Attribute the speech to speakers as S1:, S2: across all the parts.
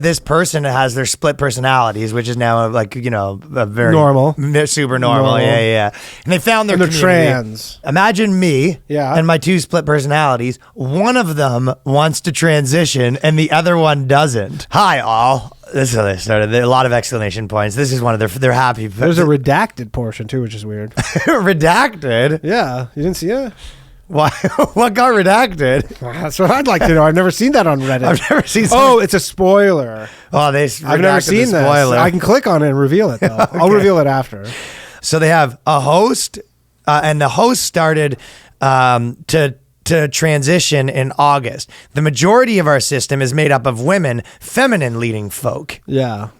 S1: this person has their split personalities, which is now like, you know, a very
S2: normal,
S1: super normal. Yeah. And they found their community.
S2: Trans.
S1: Imagine me
S2: Yeah.
S1: and my two split personalities. One of them wants to transition and the other one doesn't. Hi, all. This is how they started. A lot of exclamation points. This is one of their happy.
S2: There's a redacted portion too, which is weird.
S1: Redacted?
S2: Yeah. You didn't see it?
S1: Why? What got redacted?
S2: That's what I'd like to know. I've never seen that on Reddit.
S1: I've never seen.
S2: Oh, it's a spoiler.
S1: Oh,
S2: I've never seen this. I can click on it and reveal it though. Okay. I'll reveal it after.
S1: So they have a host, and the host started to transition in August. The majority of our system is made up of women, feminine leading folk.
S2: Yeah.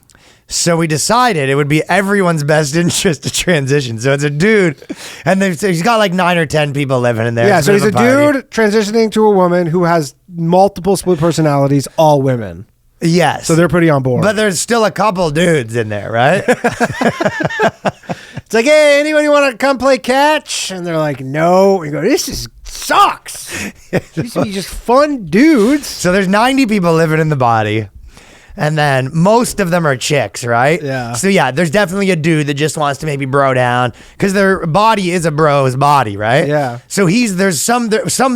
S1: So we decided it would be everyone's best interest to transition. So it's a dude, and he's got like 9 or 10 people living in there.
S2: Yeah, so he's a dude transitioning to a woman who has multiple split personalities, all women.
S1: Yes.
S2: So they're pretty on board.
S1: But there's still a couple dudes in there, right?
S2: It's like, hey, anybody want to come play catch? And they're like, no. And you go, sucks. These are just fun dudes.
S1: So there's 90 people living in the body. And then most of them are chicks, right?
S2: Yeah.
S1: So yeah, there's definitely a dude that just wants to maybe bro down because their body is a bro's body, right?
S2: Yeah.
S1: So there's some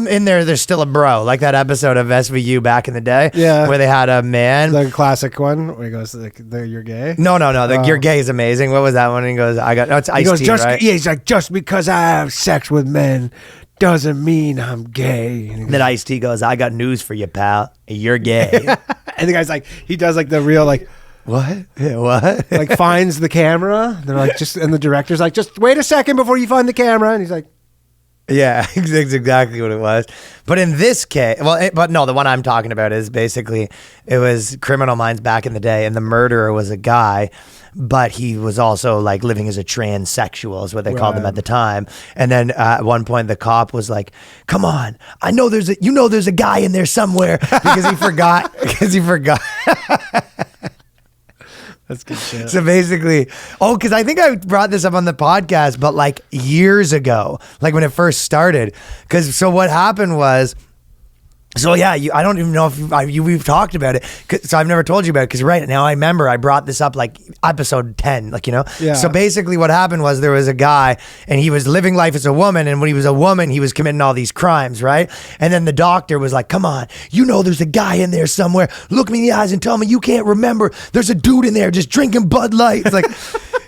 S1: in there. There's still a bro, like that episode of SVU back in the day,
S2: yeah,
S1: where they had a man,
S2: the classic one where he goes, "You're gay."
S1: No, you're gay is amazing. What was that one? And he goes, it's Ice-T, right?
S2: Yeah, he's like, just because I have sex with men doesn't mean I'm gay.
S1: And then Ice-T goes, I got news for you, pal. You're gay.
S2: And the guy's like, he does like the real like,
S1: what? Yeah, what?
S2: Like finds the camera. They're like, and the director's like, just wait a second before you find the camera. And he's like,
S1: yeah, that's exactly what it was. But in this case, but no, the one I'm talking about is basically, it was Criminal Minds back in the day, and the murderer was a guy, but he was also like living as a transsexual is what they called him at the time. And then at one point the cop was like, come on, I know there's a guy in there somewhere, because he forgot.
S2: That's good shit.
S1: So basically, because I think I brought this up on the podcast, but like years ago, like when it first started. So what happened was, so yeah, I don't even know if we've talked about it. So I've never told you about it because right now I remember I brought this up like episode 10, like, you know?
S2: Yeah.
S1: So basically what happened was there was a guy and he was living life as a woman, and when he was a woman, he was committing all these crimes, right? And then the doctor was like, come on, there's a guy in there somewhere. Look me in the eyes and tell me you can't remember. There's a dude in there just drinking Bud Light. It's like,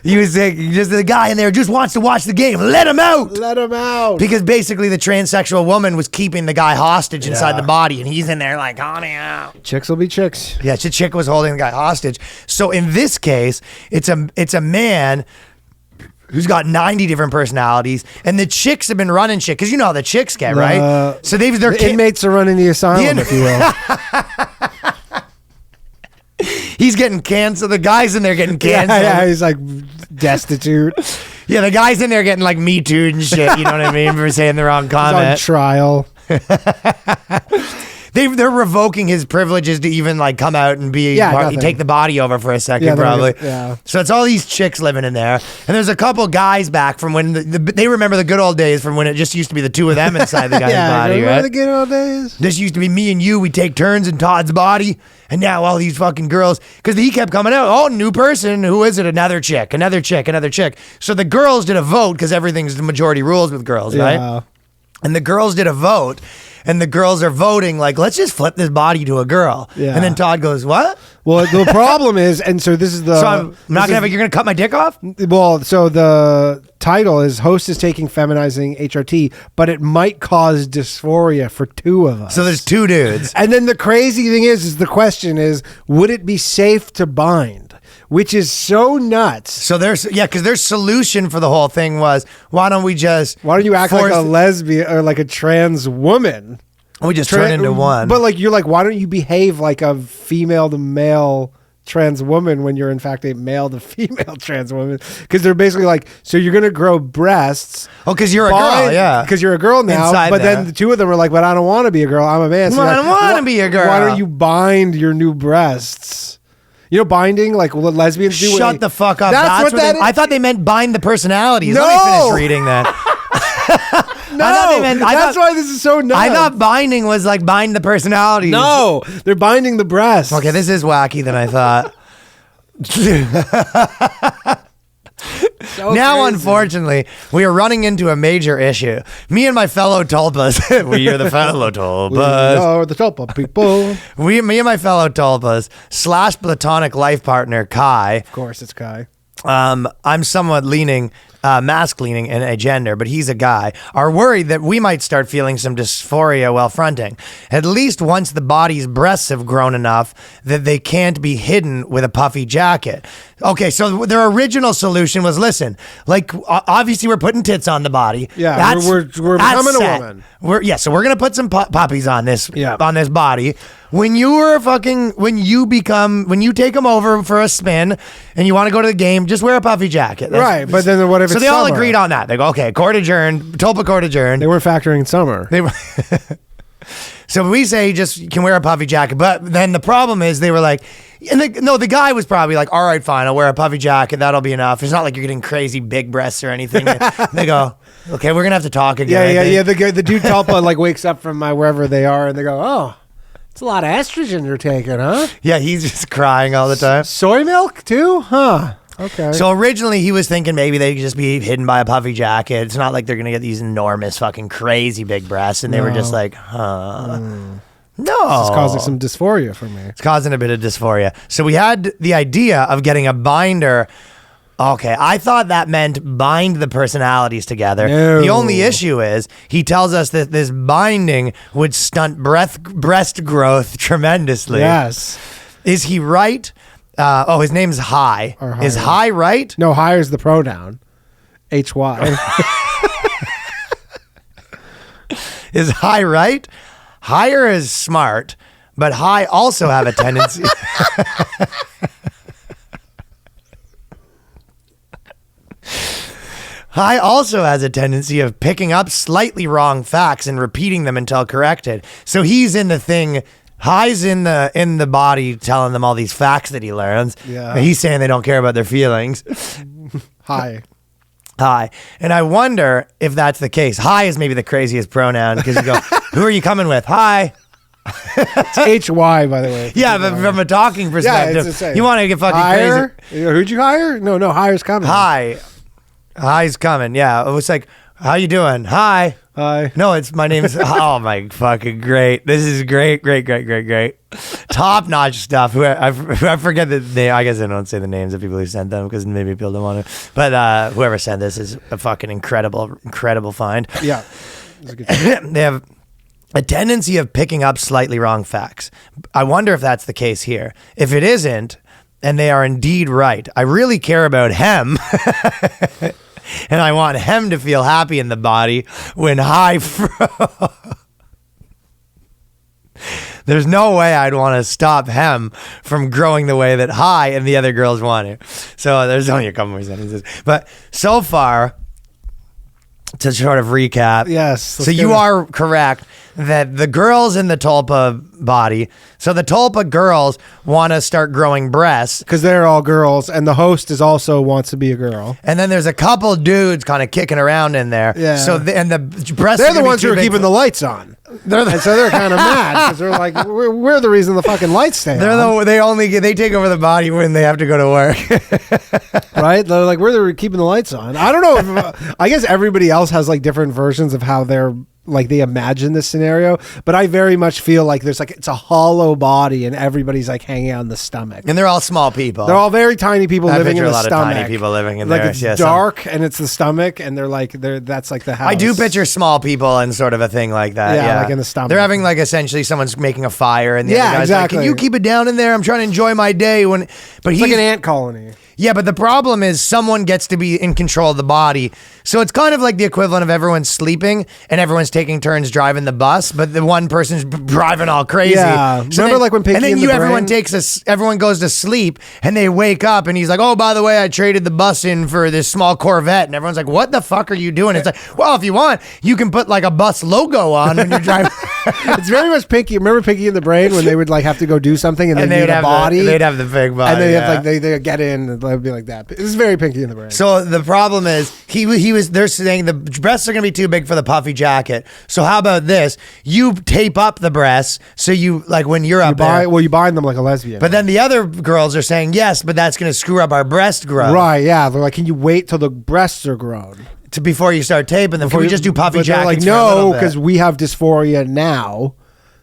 S1: he was like, just the guy in there just wants to watch the game. Let him out.
S2: Let him out.
S1: Because basically the transsexual woman was keeping the guy hostage inside the body, and he's in there like, honey out.
S2: Chicks will be chicks.
S1: Yeah, the chick was holding the guy hostage. So in this case, it's a man who's got 90 different personalities, and the chicks have been running shit, because you know how the chicks get, right? So the
S2: inmates are running the asylum, if you will.
S1: He's getting canceled. The guy's in there getting canceled.
S2: Yeah, he's like destitute.
S1: Yeah, the guy's in there getting like Me Too'd and shit. You know what I mean? For saying the wrong comment.
S2: He's on trial.
S1: They're revoking his privileges to even like come out and take the body over for a second, probably. So it's all these chicks living in there, and there's a couple guys back from when they remember the good old days from when it just used to be the two of them inside the guy's body, right?
S2: The good old days. This
S1: used to be me and you. We take turns in Todd's body, and now all these fucking girls, because he kept coming out. Oh, new person. Who is it? Another chick. Another chick. Another chick. So the girls did a vote, because everything's the majority rules with girls, right? And the girls did a vote. And the girls are voting like, let's just flip this body to a girl. Yeah. And then Todd goes, what?
S2: Well, the problem is, and so this is the...
S1: So I'm not going to you're going to cut my dick off?
S2: Well, so the title is Host is Taking Feminizing HRT, but it might cause dysphoria for two of us.
S1: So there's two dudes.
S2: And then the crazy thing is the question is, would it be safe to bind? Which is so nuts.
S1: So because their solution for the whole thing was, why don't you
S2: act like a lesbian or like a trans woman?
S1: We just turn into one.
S2: But like, you're like, why don't you behave like a female to male trans woman when you're in fact a male to female trans woman? Because they're basically like, so you're going to grow breasts.
S1: Oh, because you're a girl, yeah.
S2: Because you're a girl now. Then the two of them are like, but I don't want to be a girl. I'm a man. So
S1: I don't want to be a girl.
S2: Why don't you bind your new breasts? You know, binding, like what lesbians do.
S1: Shut the fuck up.
S2: That's what that is.
S1: I thought they meant bind the personalities.
S2: No.
S1: Let me finish reading that.
S2: That's why this is so nuts.
S1: I thought binding was like bind the personalities.
S2: No, they're binding the breasts.
S1: Okay, this is wacky than I thought.
S2: So
S1: Now,
S2: crazy.
S1: unfortunately, we are running into a major issue. Me and my fellow tulpas, we are the fellow tulpas.
S2: We are the tulpa people.
S1: Me and my fellow tulpas / platonic life partner Kai.
S2: Of course, it's Kai.
S1: I'm somewhat leaning, mask leaning in a gender, but he's a guy, are worried that we might start feeling some dysphoria while fronting, at least once the body's breasts have grown enough that they can't be hidden with a puffy jacket. Okay, so their original solution was, listen, like, obviously we're putting tits on the body.
S2: Yeah, we're becoming a woman.
S1: So we're going to put some puppies on this,
S2: Yeah.
S1: on this body. When you take them over for a spin and you want to go to the game, just wear a puffy jacket.
S2: Right, but then what if
S1: so
S2: it's
S1: they all
S2: summer?
S1: agreed on that. They go, okay, court adjourned, Tulpa court adjourned.
S2: They weren't factoring summer.
S1: They were so we say just you can wear a puffy jacket, but then the problem is they were like, the guy was probably like, all right, fine, I'll wear a puffy jacket, that'll be enough. It's not like you're getting crazy big breasts or anything. They go, okay, we're gonna have to talk again.
S2: Yeah. The dude Tulpa like wakes up from wherever they are, and they go, oh, it's a lot of estrogen you're taking, huh?
S1: Yeah, he's just crying all the time.
S2: Soy milk too, huh? Okay.
S1: So originally he was thinking maybe they could just be hidden by a puffy jacket. It's not like they're gonna get these enormous fucking crazy big breasts, and they were just like, huh. No.
S2: It's causing some dysphoria for me.
S1: It's causing a bit of dysphoria. So we had the idea of getting a binder. Okay, I thought that meant bind the personalities together.
S2: No.
S1: The only issue is he tells us that this binding would stunt breast growth tremendously.
S2: Yes.
S1: Is he right? His name's High.
S2: Or
S1: Is
S2: High.
S1: High right?
S2: No, high is the pronoun. HY.
S1: Is High right? Higher is smart, but High also have a tendency. High also has a tendency of picking up slightly wrong facts and repeating them until corrected. So he's in the thing. High's in the body telling them all these facts that he learns.
S2: Yeah.
S1: And he's saying they don't care about their feelings.
S2: High.
S1: High. And I wonder if that's the case. High is maybe the craziest pronoun because you go, who are you coming with? Hi.
S2: It's HY, by the way.
S1: Yeah, but from a talking perspective,
S2: the same.
S1: you want to get fucking
S2: Hire?
S1: crazy.
S2: Who'd you hire? No, hire's coming.
S1: Hi. High's coming. Yeah. It was like, how you doing? Hi.
S2: Hi.
S1: No, it's my name is. Oh my fucking great! This is great, top notch stuff. I forget the name. I guess I don't say the names of people who sent them because maybe people don't want to. But whoever sent this is a fucking incredible find.
S2: Yeah.
S1: They have a tendency of picking up slightly wrong facts. I wonder if that's the case here. If it isn't, and they are indeed right, I really care about him. And I want him to feel happy in the body when High There's no way I'd want to stop him from growing the way that High and the other girls want to. So there's only a couple more sentences. But so far, to sort of recap.
S2: Yes.
S1: So you are correct that the girls in the Tulpa body, so the Tulpa girls want to start growing breasts.
S2: Because they're all girls, and the host is also wants to be a girl.
S1: And then there's a couple dudes kind of kicking around in there.
S2: Yeah.
S1: So and the breasts.
S2: They're the ones who are keeping the lights on. And so they're kind of mad because they're like, we're the reason the fucking lights stay on.
S1: They take over the body when they have to go to work.
S2: Right? They're like, we're keeping the lights on. I don't know if, I guess everybody else has like different versions of how they're like they imagine this scenario, but I very much feel like there's like it's a hollow body and everybody's like hanging on the stomach.
S1: And they're all small people.
S2: They're all very tiny people living in the stomach.
S1: A lot of tiny people living in
S2: like
S1: there.
S2: it's dark and it's the stomach, and that's like the house.
S1: I do picture small people and sort of a thing like that.
S2: Yeah, like in the stomach.
S1: They're having like essentially someone's making a fire and the other guy's
S2: exactly.
S1: like, can you keep it down in there? I'm trying to enjoy my day. But
S2: it's like an ant colony.
S1: Yeah, but the problem is someone gets to be in control of the body. So it's kind of like the equivalent of everyone's sleeping and everyone's taking turns driving the bus, but the one person's driving all crazy.
S2: Yeah.
S1: So
S2: Remember like when Pinky
S1: and then
S2: and the
S1: everyone
S2: Brain?
S1: everyone goes to sleep and they wake up and he's like, oh, by the way, I traded the bus in for this small Corvette. And everyone's like, what the fuck are you doing? It's like, well, if you want, you can put like a bus logo on when you're driving.
S2: It's very much Pinky. Remember Pinky in the Brain when they would like have to go do something and they need a body?
S1: They'd have the big body.
S2: And they have like they get in and they'd be like that. This is very Pinky in the Brain.
S1: So the problem is they're saying the breasts are gonna be too big for the puffy jacket. So how about this? You tape up the breasts so you like when you're up there.
S2: Well, you bind them like a lesbian.
S1: But then the other girls are saying yes, but that's gonna screw up our breast growth.
S2: Right? Yeah. They're like, can you wait till the breasts are grown
S1: Before you start taping them? Can we just do puffy jackets?
S2: Like, no, because we have dysphoria now.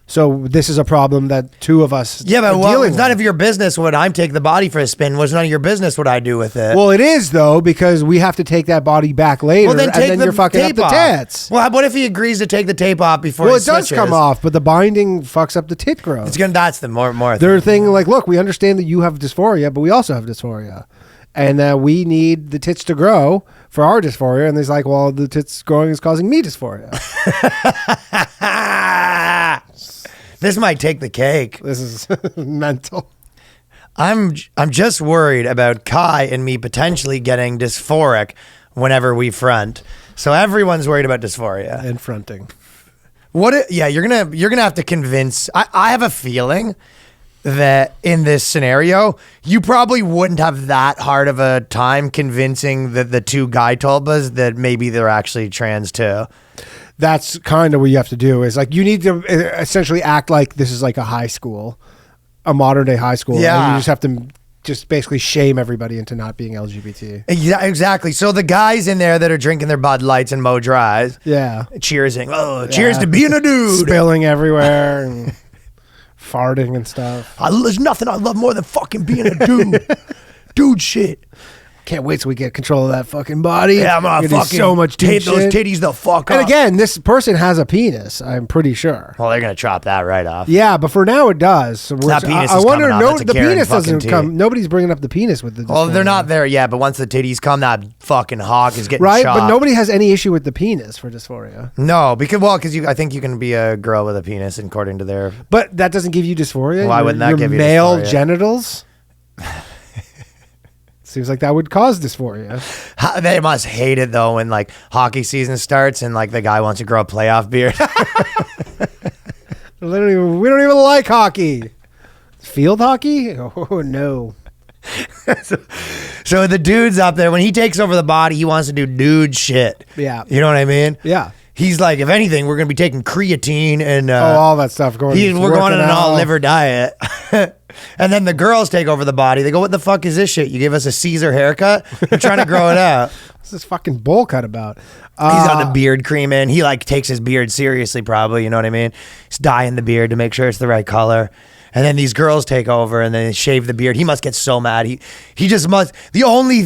S2: So this is a problem that two of us
S1: Yeah, but
S2: are dealing
S1: it's none
S2: with.
S1: of your business what I take the body for a spin. Was none of your business what I do with it.
S2: Well, it is though, because we have to take that body back later, and then you're fucking up the tits.
S1: Well, what if he agrees to take the tape off before?
S2: Well,
S1: he
S2: it does
S1: switches?
S2: come off, but the binding fucks up the tit growth.
S1: That's the more.
S2: They're thinking like, look, we understand that you have dysphoria, but we also have dysphoria, and we need the tits to grow for our dysphoria. And he's like, well, the tits growing is causing me dysphoria.
S1: This might take the cake.
S2: This is mental.
S1: I'm just worried about Kai and me potentially getting dysphoric whenever we front. So everyone's worried about dysphoria
S2: And fronting.
S1: You're gonna have to convince. I have a feeling that in this scenario, you probably wouldn't have that hard of a time convincing the two guy tulpas that maybe they're actually trans too.
S2: That's kind of what you have to do. Is like you need to essentially act like this is like a high school, a modern day high school.
S1: Yeah.
S2: And you just have to just basically shame everybody into not being LGBT.
S1: Yeah, exactly. So the guys in there that are drinking their Bud Lights and Mo Dries,
S2: Yeah.
S1: cheersing. Oh, cheers to being a dude.
S2: Spilling everywhere and farting and stuff.
S1: There's nothing I love more than fucking being a dude. Dude shit.
S2: Can't wait till we get control of that fucking body.
S1: Yeah, I'm gonna
S2: do
S1: fucking
S2: so much
S1: tape
S2: dude
S1: those
S2: shit.
S1: titties the fuck up.
S2: And again, this person has a penis, I'm pretty sure.
S1: Well, they're gonna chop that right off.
S2: Yeah, but for now it does. So
S1: That penis
S2: I
S1: is
S2: wonder,
S1: coming off. That's a
S2: the
S1: Karen
S2: penis
S1: fucking
S2: doesn't
S1: T.
S2: come. Nobody's bringing up the penis with the.
S1: Well, they're
S2: dysphoria.
S1: not there yet, but once the titties come, that fucking hog is getting
S2: right,
S1: chopped.
S2: but nobody has any issue with the penis for dysphoria.
S1: No, because I think you can be a girl with a penis according to their.
S2: But that doesn't give you dysphoria.
S1: Why wouldn't that
S2: your
S1: give you
S2: male
S1: dysphoria?
S2: genitals? Seems like that would cause dysphoria.
S1: They must hate it though when like hockey season starts and like the guy wants to grow a playoff beard.
S2: We don't even like hockey. Field hockey? Oh no.
S1: So the dude's up there when he takes over the body, he wants to do dude shit.
S2: Yeah.
S1: You know what I mean?
S2: Yeah.
S1: He's like, if anything, we're gonna be taking creatine and
S2: all that stuff going.
S1: we're going on an all
S2: out.
S1: liver diet. And then the girls take over the body. They go, what the fuck is this shit? You give us a Caesar haircut? You're trying to grow it out.
S2: What's this fucking bowl cut about?
S1: He's on the beard cream in. He like takes his beard seriously, probably. You know what I mean? He's dyeing the beard to make sure it's the right color. And then these girls take over and then they shave the beard. He must get so mad. He just must. The only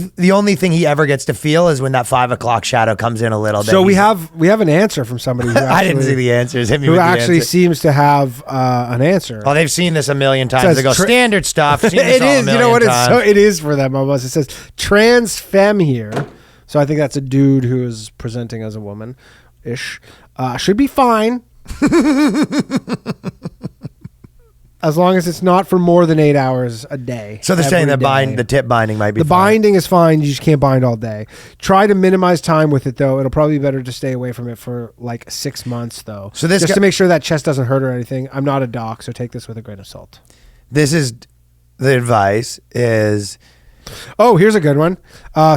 S1: thing he ever gets to feel is when that 5 o'clock shadow comes in a little bit.
S2: So we have an answer from somebody who actually,
S1: I didn't see the answers. Hit me
S2: who
S1: with the
S2: actually
S1: answer.
S2: seems to have an answer.
S1: Oh, they've seen this a million times.
S2: Says
S1: They go, standard stuff. Seen this
S2: It
S1: all a
S2: is. You know
S1: million
S2: what?
S1: times.
S2: It is for them almost. It says trans femme here. So I think that's a dude who is presenting as a woman ish. Should be fine. As long as it's not for more than 8 hours a day.
S1: So they're saying
S2: every day.
S1: the tip binding might be
S2: The
S1: fine.
S2: binding is fine. You just can't bind all day. Try to minimize time with it, though. It'll probably be better to stay away from it for like 6 months, though.
S1: So this
S2: just
S1: guy-
S2: to make sure that chest doesn't hurt or anything. I'm not a doc, so take this with a grain of salt.
S1: This is the advice is,
S2: Oh, here's a good one.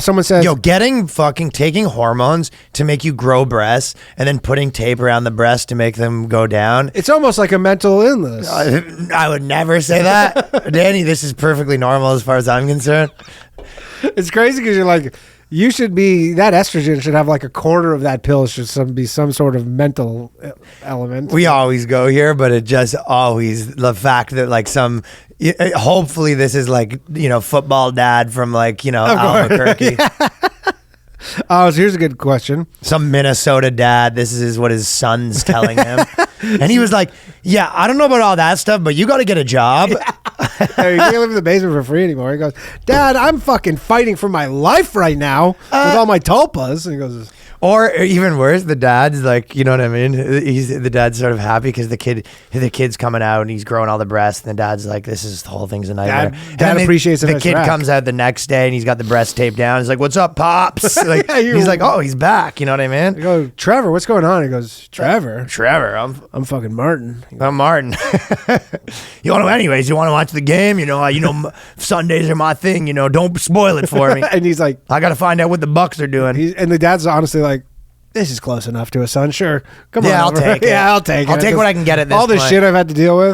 S2: Someone says,
S1: taking hormones to make you grow breasts and then putting tape around the breast to make them go down.
S2: it's almost like a mental illness.
S1: I would never say that. Danny, this is perfectly normal as far as I'm concerned.
S2: It's crazy because you're like, you should be, that estrogen should have like a quarter of that pill should be some sort of mental element.
S1: We always go here, but it just always, the fact that like hopefully this is like, football dad from like, Albuquerque.
S2: So here's a good question.
S1: Some Minnesota dad, this is what his son's telling him. And he was like, yeah, I don't know about all that stuff, but you got to get a job.
S2: Hey, you can't live in the basement for free anymore. He goes, Dad, I'm fucking fighting for my life right now with all my tulpas. And he goes,
S1: Or even worse, the dad's like, you know what I mean? The dad's sort of happy because the kid's coming out and he's growing all the breasts, and the dad's like, the whole thing's a nightmare.
S2: Dad appreciates
S1: the kid comes out the next day and he's got the breast taped down. He's like, "What's up, pops?" Like, he's like, "Oh, he's back." You know what I mean?
S2: I go, "Trevor, what's going on?" He goes, "Trevor,
S1: I'm
S2: fucking Martin."
S1: I'm Martin. You want to watch the game? Sundays are my thing. Don't spoil it for me.
S2: And he's like,
S1: I got to find out what the Bucks are doing.
S2: And the dad's honestly like, "This is close enough to a son. Sure, come on.
S1: I'll take it.
S2: Yeah, I'll take it.
S1: I'll take what I can get at this
S2: all the
S1: point.
S2: shit I've had to deal with."